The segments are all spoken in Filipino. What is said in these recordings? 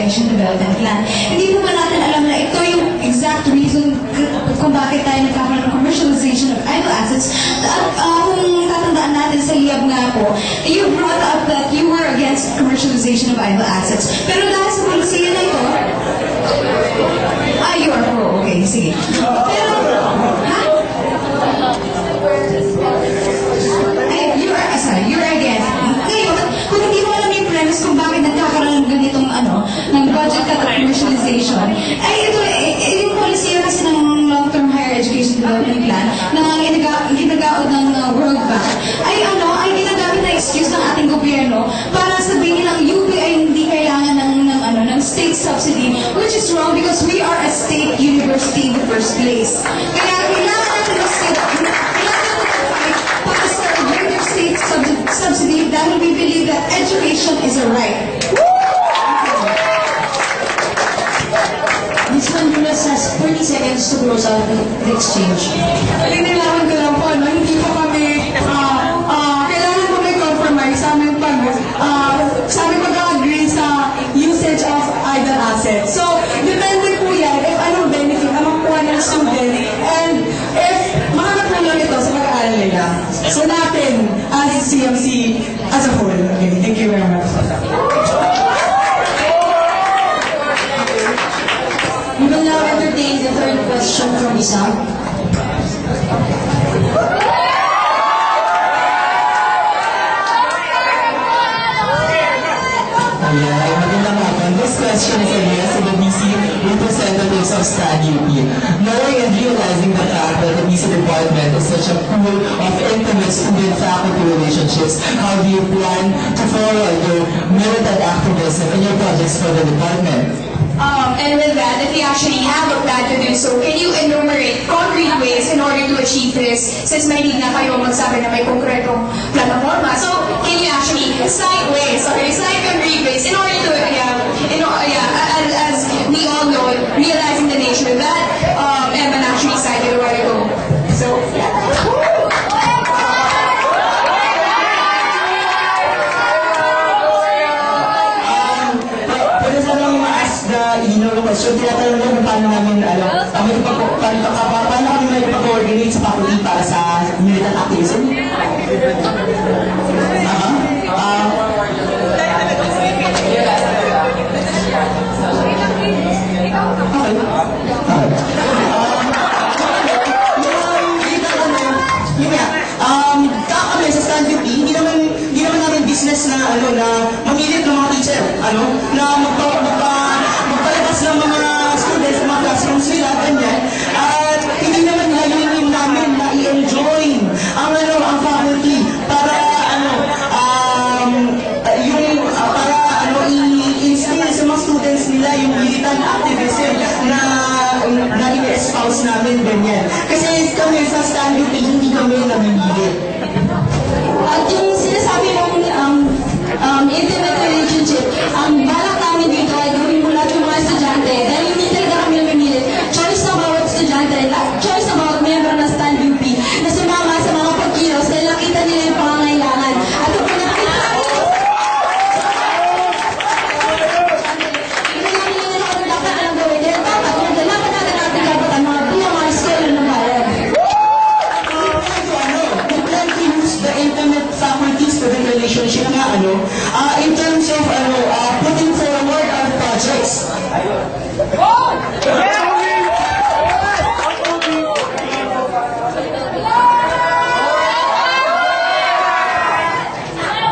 Education Development Plan. Hindi po ba natin alam na ito yung exact reason kung bakit tayo nagkakaroon ng commercialization of idle assets. At kung tatandaan natin sa liyab nga po, you brought up that you were against commercialization of idle assets. Pero dahil sa polisiya na ito, you are pro. Okay, sige. Pero, ha? You're against. Ngayon, kung hindi mo alam yung premise kung bakit nagkakaroon ng ganitong ng budget cut at commercialization, ay ito, yung policy kasi ng long-term higher education development plan na ginagaod ng World Bank, ay ginagamit na excuse ng ating gobyerno para sabihin nilang UP ay hindi kailangan ng state subsidy, which is wrong because we are a state university in the first place. Kaya kailangan natin ng state, state subsidy dahil we believe that education is a right. This Honduras has 30 seconds to close out the exchange. Linilawin ko lang po, hindi po kami, kailangan po may compromise sa aming pag-agree sa usage of idle assets. So, depende po yan if anong benefit ang makuha ng student and if makakatulong ito sa pag-aaral nila. So, natin as CMC as a whole. Okay, thank you very much. We will now entertain the third question from Isam. Magandang hapon. This question is addressed to the BC representatives of STAD UP. Knowing and realizing the fact that the BC department is such a pool of intimate student-faculty relationships, how do you plan to forward your militant activism in your projects for the department? And with that, if you actually have a plan to do so, can you enumerate concrete ways in order to achieve this? Since may need na kayo magsabi na may konkretong plataforma. So, can you actually cite ways, cite concrete ways in order to, as we all know, realizing the nature of that, Evan actually cited a while ago. So, yeah. So, tinatanong lang kung paano namin, paano kami mag-coordinate sa faculty para sa militant activism? Kami sa Stand UP, hindi naman namin business na mamilit ng mga teacher, na magpalabas ng mga students sa mga classrooms nila, ganyan. At hindi naman layunin namin na i-enjoy ang faculty para i-instill sa mga students nila yung militant activism na i-espouse namin, ganyan. Kasi kami sa Stand UP, hindi kami namimili. At yung sinasabi mong intimate relationship, ang balak namin dito ay gawin mo lahat yung mga estudyante dahil hindi talaga kami namimilit. Choice na bawat estudyante, choice na bawat member ng Stand UP na sumama sa mga pagkilos dahil nakita nila yung pangangailangan. At kung nakita relationship nga in terms of putting forward our projects.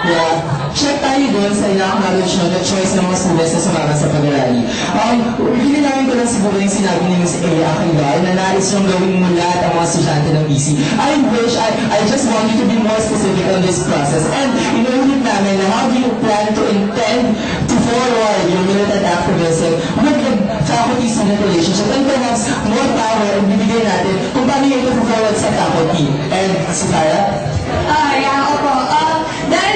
Yeah, check tayo doon sa ina-acknowledge na choice ng mga students na sumama sa pag-arali. Hilinangin ko lang siguro yung sinabi ni Ms. Ea Aquilar na nais yung gawin mo lahat ang mga estudyante ng BC. I just want you to be more specific on this process. And inuulit namin na how do you plan to intend to forward your militant activism with the faculty-student relationship and perhaps more power and bibigay natin kung paano yung ito-forward sa faculty. And si Farah?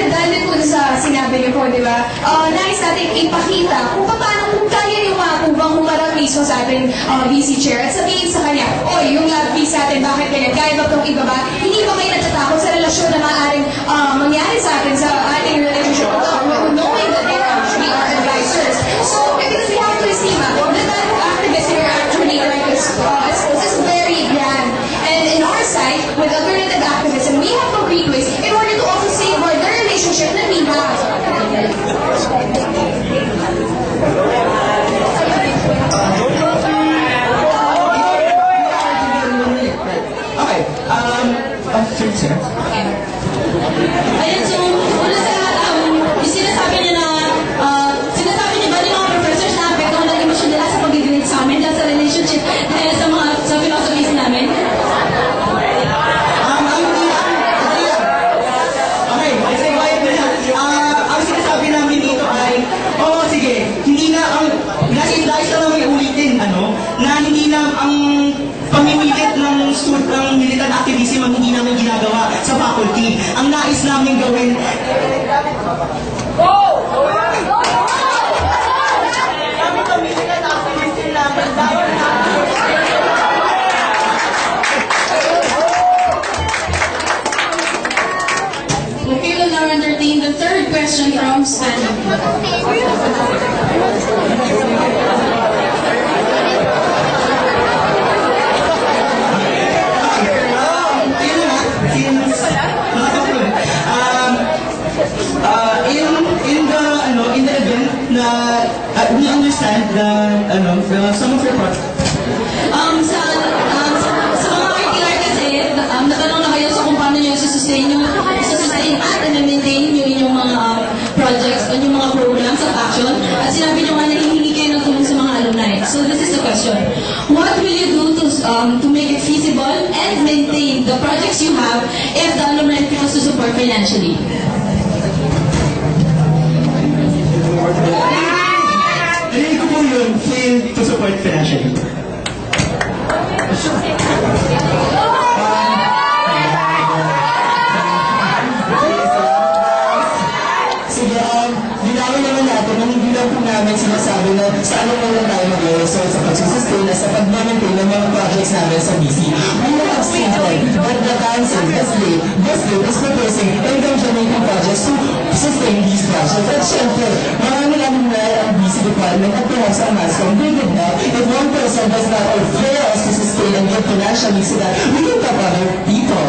Dahil po sa sinabi niyo po, di ba? Nais natin ipakita kung paano, kung kaya yung makakubang humarap mismo sa ating VC chair at sabihin sa kanya, oy, yung lab fees natin, bakit ganyan? Kaya ba itong ibaba? Hindi ba kayo natatakot sa relasyon na maaaring mangyari sa atin sa ating relationship? Knowing that they are actually our advisors. So, because we pamimilit ng militant activism ang hindi namin ginagawa sa faculty. Ang nais namin gawin, Okay, we'll now entertain the third question from Stand Up. in the event na we understand that some of your projects Sa mga regular kasi, natanong na kayo sa kung paano nyo sustain at na-maintain yung inyong mga projects o yung mga programs of action. At sinabi nyo nga na hihingi kayo ng tulong sa mga alumni. So this is the question. What will you do to make it feasible and maintain the projects you have if the alumni fails to support financially? Hindi ko po yun, fail to support financially. Sige, linawin naman natin na hindi lang po namin sinasabi na sa ano lang tayo mag-result sa pagsusustain na sa pag-maintain ng mga projects namin sa BC. We will have stated that the council, this day is proposing income-generating projects to sustain these projects. At syempre, marami namin na ang BC department at perhaps ang MASCOM. They would help if one person does not or fail us to sustain and give financially so that we can help other people.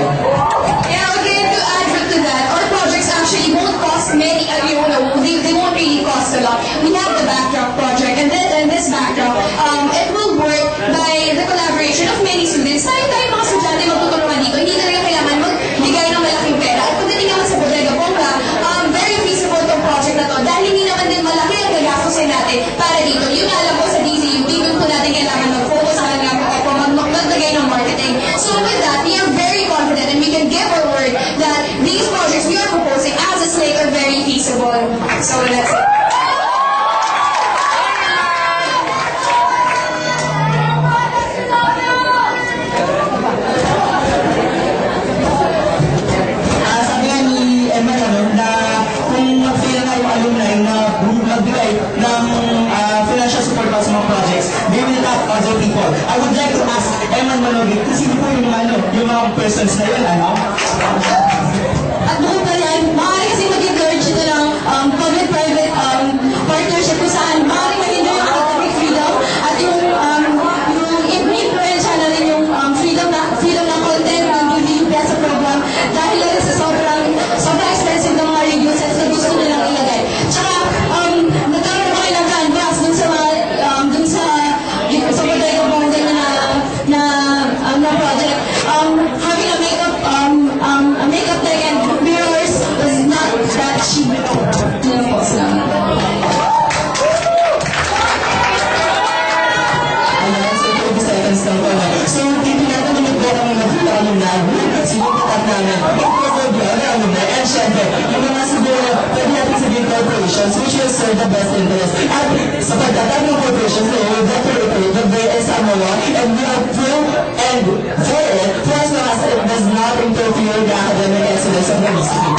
Yeah, again, to add to that, our projects actually won't cost many, they won't really cost a lot. We have the backdrop project, and this backdrop, it will work by the collaboration of many students. Tayo mga estudyante magtutulungan dito, hindi na rin kailangan magbigay ng malaking pera. At pagdating naman sa Bodega Bongga, very feasible itong project na to, dahil hindi naman din malaki ang gagastusin natin para dito. Yun nga lang po sa DZUP, dun po natin kailangan mag-focus sa kanya po, maglagay ng marketing. So with that, we are very confident and we can give our word that these projects we are proposing as a slate are very feasible. So that's it. Sabi nga ni Emma na kung mag-fail na yung alumni na magbigay ng financial support para sa mga projects, they will help other people. I would like to ask Emma Manogit, kasi po yung mga persons na yun, At bukod pa yan, maaari kasi mag-encourage ito ng public-private partnership kung saan maaari mag-enjoy yung academic freedom at yung influensya na rin yung freedom ng content ng DZUP as a program dahil lang sa sobrang expensive ng mga review sets na gusto nilang ilagay. Tsaka, nagkaroon kayo ng canvas dun sa Bodega Bongga na project. Having a makeup deck and mirrors is not that cheap. Yun po sila. Ayan, so 20 seconds lang po. So, dito natin pinagbuha kami ng alumni, sinukat namin, alumni, and syempre, yung mga siguro, pwede natin sabihin corporations, which will serve the best interest. At sa pagtatag ng corporations, they will decorate the various Samoa, and we are pro and for it, for as long as it does not interfere with the academic excellence of the BC.